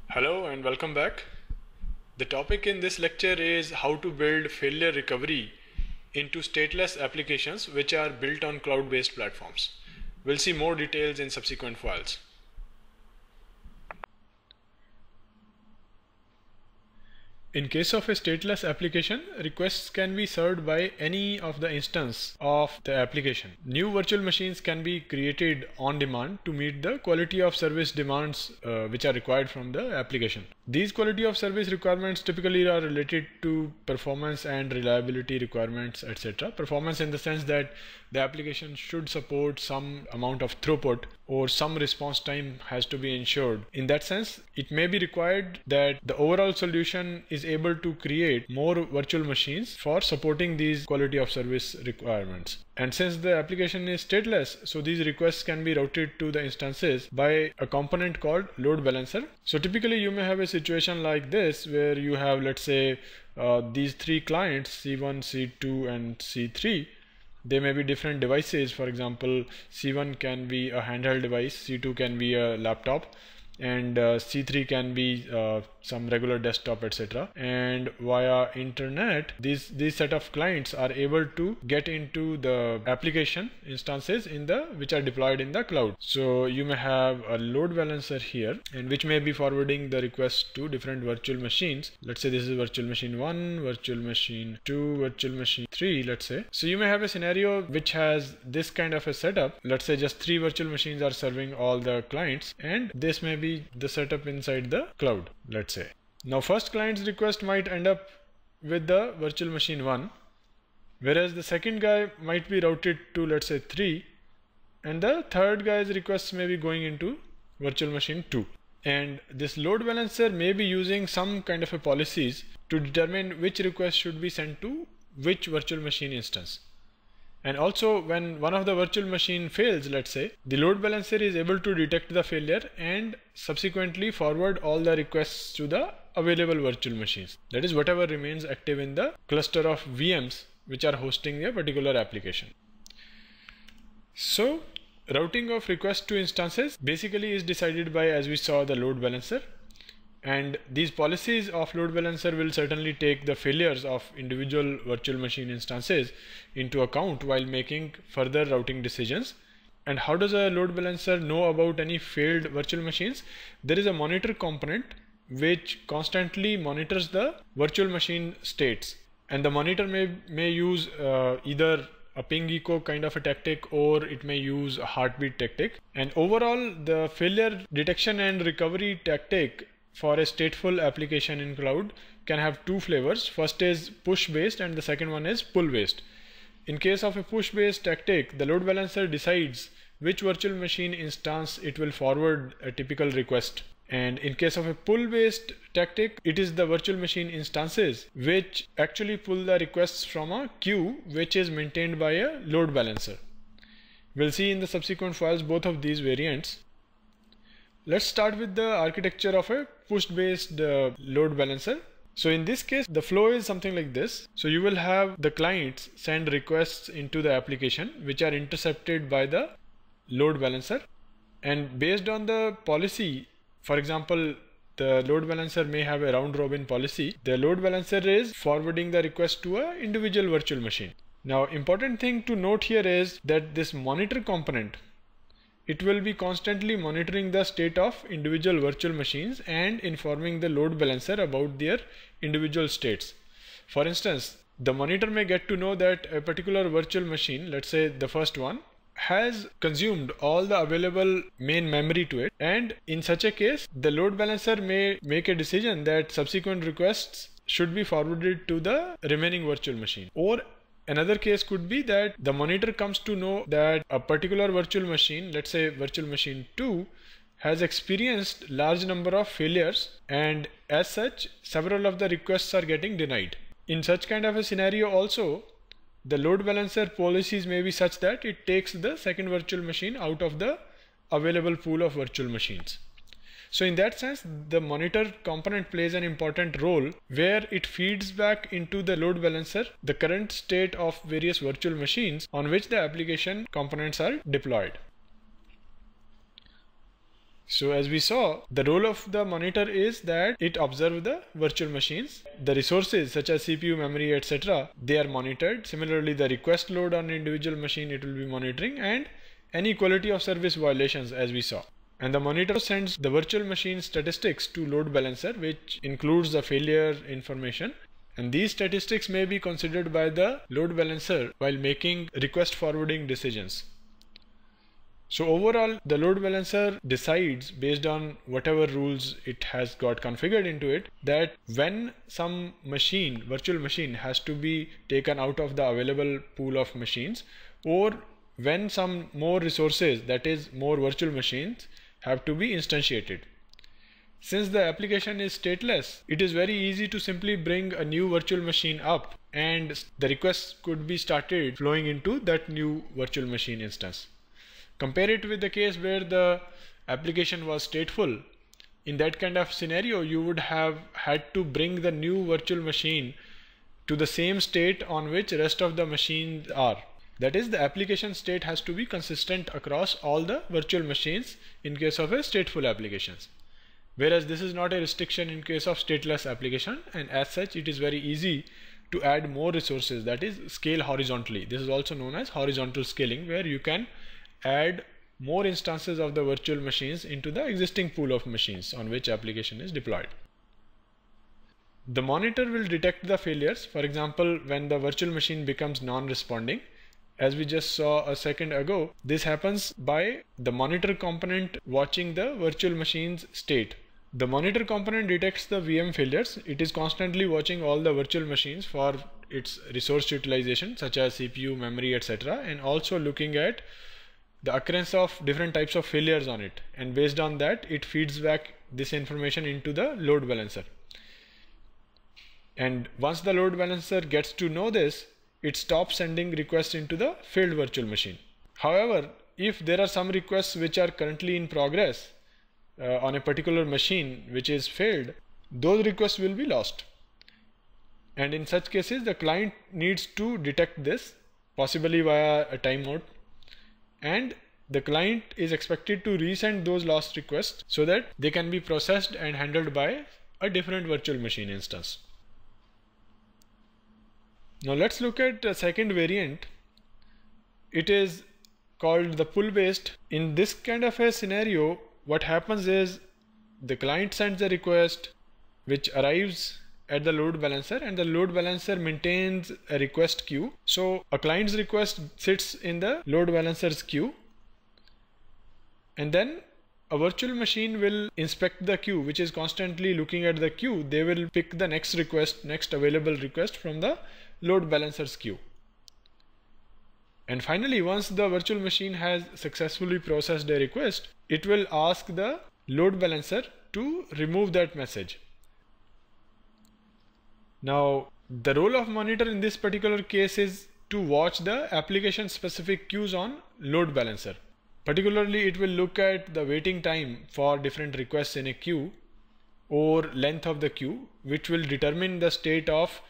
Hello and welcome back. The topic in this lecture is how to build failure recovery into stateless applications which are built on cloud-based platforms. We'll see more details in subsequent files. In case of a stateless application, requests can be served by any of the instance of the application. New virtual machines can be created on demand to meet the quality of service demands which are required from the application. These quality of service requirements typically are related to performance and reliability requirements, etc. Performance in the sense that the application should support some amount of throughput or some response time has to be ensured. In that sense, it may be required that the overall solution is able to create more virtual machines for supporting these quality of service requirements. And since the application is stateless, so these requests can be routed to the instances by a component called load balancer. So typically you may have a situation like this where you have, let's say, these three clients, C1, C2 and C3. They may be different devices. For example, C1 can be a handheld device, C2 can be a laptop, and C3 can be some regular desktop, etc. And via internet, these set of clients are able to get into the application instances which are deployed in the cloud. So you may have a load balancer here, and which may be forwarding the request to different virtual machines. Let's say this is virtual machine 1, virtual machine 2, virtual machine 3, let's say. So you may have a scenario which has this kind of a setup. Let's say just 3 virtual machines are serving all the clients, and this may be the setup inside the cloud, let's say. Now first client's request might end up with the virtual machine 1, whereas the second guy might be routed to, let's say, 3, and the third guy's requests may be going into virtual machine 2. And this load balancer may be using some kind of a policies to determine which request should be sent to which virtual machine instance. And also, when one of the virtual machine fails, let's say, the load balancer is able to detect the failure and subsequently forward all the requests to the available virtual machines. That is, whatever remains active in the cluster of VMs which are hosting a particular application. So, routing of requests to instances basically is decided by, as we saw, the load balancer. And these policies of load balancer will certainly take the failures of individual virtual machine instances into account while making further routing decisions. And how does a load balancer know about any failed virtual machines? There is a monitor component which constantly monitors the virtual machine states. And the monitor may use either a ping echo kind of a tactic, or it may use a heartbeat tactic. And overall, the failure detection and recovery tactic for a stateful application in cloud can have two flavors. First is push based and the second one is pull based. In case of a push based tactic, the load balancer decides which virtual machine instance it will forward a typical request. And in case of a pull based tactic, it is the virtual machine instances which actually pull the requests from a queue which is maintained by a load balancer. We'll see in the subsequent files both of these variants. Let's start with the architecture of a push-based load balancer. So in this case, the flow is something like this. So you will have the clients send requests into the application which are intercepted by the load balancer. And based on the policy, for example, the load balancer may have a round robin policy. The load balancer is forwarding the request to an individual virtual machine. Now, important thing to note here is that this monitor component, it will be constantly monitoring the state of individual virtual machines and informing the load balancer about their individual states. For instance, the monitor may get to know that a particular virtual machine, let's say the first one, has consumed all the available main memory to it. And in such a case, the load balancer may make a decision that subsequent requests should be forwarded to the remaining virtual machine. Or another case could be that the monitor comes to know that a particular virtual machine, let's say virtual machine 2, has experienced large number of failures, and as such, several of the requests are getting denied. In such kind of a scenario also, the load balancer policies may be such that it takes the second virtual machine out of the available pool of virtual machines. So in that sense, the monitor component plays an important role where it feeds back into the load balancer the current state of various virtual machines on which the application components are deployed. So as we saw, the role of the monitor is that it observes the virtual machines. The resources such as CPU, memory, etc. they are monitored. Similarly, the request load on individual machine it will be monitoring, and any quality of service violations as we saw. And the monitor sends the virtual machine statistics to load balancer, which includes the failure information. And these statistics may be considered by the load balancer while making request forwarding decisions. So overall, the load balancer decides based on whatever rules it has got configured into it, that when some machine, virtual machine, has to be taken out of the available pool of machines, or when some more resources, that is more virtual machines, have to be instantiated. Since the application is stateless, it is very easy to simply bring a new virtual machine up and the requests could be started flowing into that new virtual machine instance. Compare it with the case where the application was stateful. In that kind of scenario, you would have had to bring the new virtual machine to the same state on which rest of the machines are. That is, the application state has to be consistent across all the virtual machines in case of a stateful applications. Whereas this is not a restriction in case of stateless application, and as such it is very easy to add more resources, that is scale horizontally. This is also known as horizontal scaling, where you can add more instances of the virtual machines into the existing pool of machines on which application is deployed. The monitor will detect the failures. For example, when the virtual machine becomes non-responding, as we just saw a second ago, this happens by the monitor component watching the virtual machine's state. The monitor component detects the VM failures. It is constantly watching all the virtual machines for its resource utilization such as CPU, memory, etc., and also looking at the occurrence of different types of failures on it, and based on that it feeds back this information into the load balancer. And once the load balancer gets to know this, it stops sending requests into the failed virtual machine. However, if there are some requests which are currently in progress on a particular machine which is failed, those requests will be lost. And in such cases, the client needs to detect this, possibly via a timeout, and the client is expected to resend those lost requests so that they can be processed and handled by a different virtual machine instance. Now let's look at a second variant. It is called the pull based. In this kind of a scenario, what happens is the client sends a request which arrives at the load balancer, and the load balancer maintains a request queue. So a client's request sits in the load balancer's queue, and then a virtual machine will inspect the queue, which is constantly looking at the queue. They will pick the next request, next available request from the load balancer's queue. And finally, once the virtual machine has successfully processed a request, it will ask the load balancer to remove that message. Now, the role of monitor in this particular case is to watch the application specific queues on load balancer. Particularly, it will look at the waiting time for different requests in a queue or length of the queue, which will determine the state of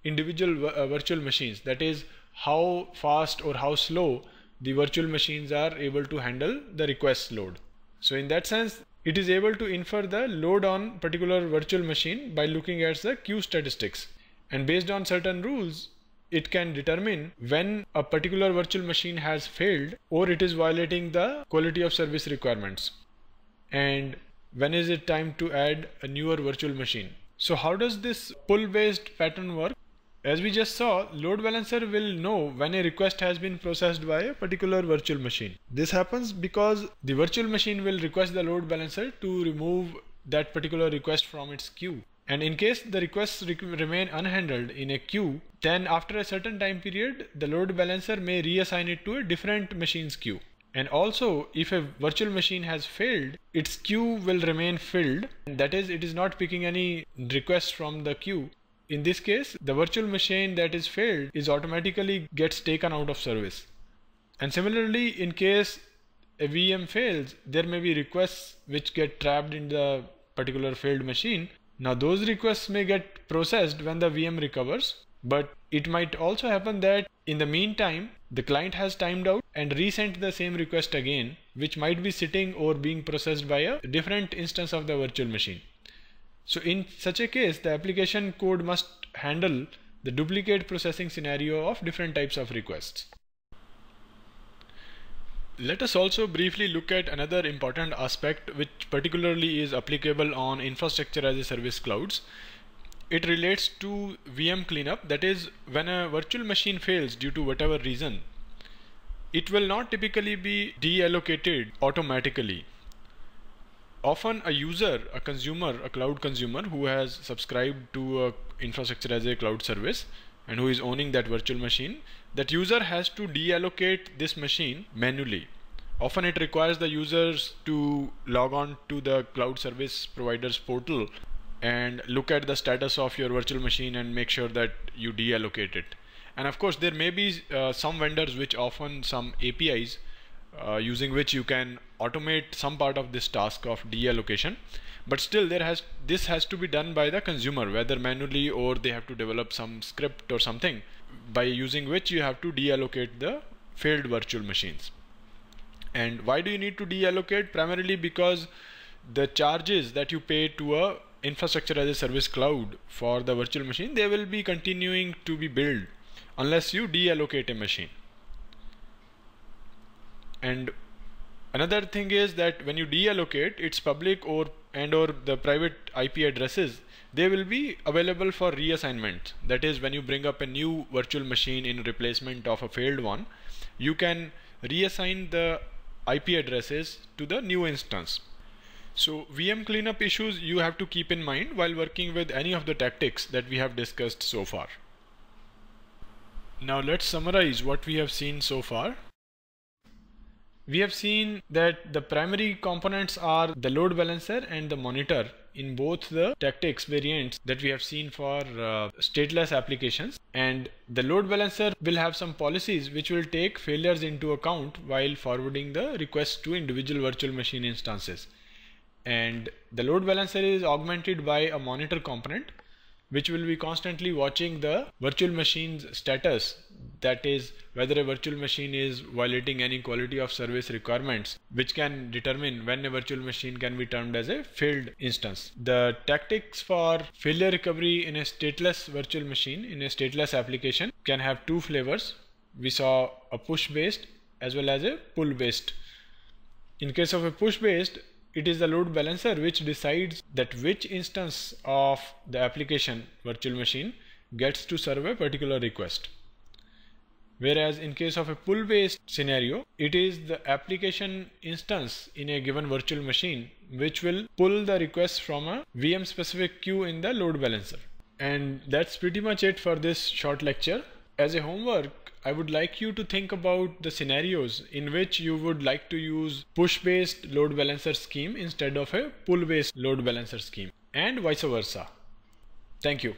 individual virtual machines. That is, how fast or how slow the virtual machines are able to handle the request load. So in that sense, it is able to infer the load on particular virtual machine by looking at the queue statistics. And based on certain rules, it can determine when a particular virtual machine has failed or it is violating the quality of service requirements, and when is it time to add a newer virtual machine. So how does this pull based pattern work? As we just saw, load balancer will know when a request has been processed by a particular virtual machine. This happens because the virtual machine will request the load balancer to remove that particular request from its queue. And in case the requests remain unhandled in a queue, then after a certain time period, the load balancer may reassign it to a different machine's queue. And also, if a virtual machine has failed, its queue will remain filled. That is, it is not picking any requests from the queue. In this case, the virtual machine that is failed is automatically gets taken out of service. And similarly, in case a VM fails, there may be requests which get trapped in the particular failed machine. Now those requests may get processed when the VM recovers, But it might also happen that in the meantime, the client has timed out and resent the same request again, which might be sitting or being processed by a different instance of the virtual machine. So in such a case, the application code must handle the duplicate processing scenario of different types of requests. Let us also briefly look at another important aspect which particularly is applicable on infrastructure as a service clouds. It relates to VM cleanup, that is, when a virtual machine fails due to whatever reason, it will not typically be deallocated automatically. Often a user, a consumer, a cloud consumer who has subscribed to infrastructure as a cloud service and who is owning that virtual machine, that user has to deallocate this machine manually. Often it requires the users to log on to the cloud service provider's portal and look at the status of your virtual machine and make sure that you deallocate it. And of course there may be some vendors which offer some APIs using which you can automate some part of this task of deallocation, but still this has to be done by the consumer, whether manually or they have to develop some script or something by using which you have to deallocate the failed virtual machines. And why do you need to deallocate? Primarily because the charges that you pay to a infrastructure as a service cloud for the virtual machine, they will be continuing to be billed unless you deallocate a machine. And another thing is that when you deallocate, its public or the private IP addresses, they will be available for reassignment. That is, when you bring up a new virtual machine in replacement of a failed one, you can reassign the IP addresses to the new instance. So VM cleanup issues you have to keep in mind while working with any of the tactics that we have discussed so far. Now let's summarize what we have seen so far. We have seen that the primary components are the load balancer and the monitor in both the tactics variants that we have seen for stateless applications. And the load balancer will have some policies which will take failures into account while forwarding the requests to individual virtual machine instances. And the load balancer is augmented by a monitor component which will be constantly watching the virtual machine's status, that is, whether a virtual machine is violating any quality of service requirements, which can determine when a virtual machine can be termed as a failed instance. The tactics for failure recovery in a stateless virtual machine, in a stateless application, can have two flavors. We saw a push based as well as a pull based. In case of a push based, it is the load balancer which decides that which instance of the application virtual machine gets to serve a particular request. Whereas in case of a pull based scenario, it is the application instance in a given virtual machine which will pull the request from a VM specific queue in the load balancer. And that's pretty much it for this short lecture. As a homework, I would like you to think about the scenarios in which you would like to use push-based load balancer scheme instead of a pull-based load balancer scheme, and vice versa. Thank you.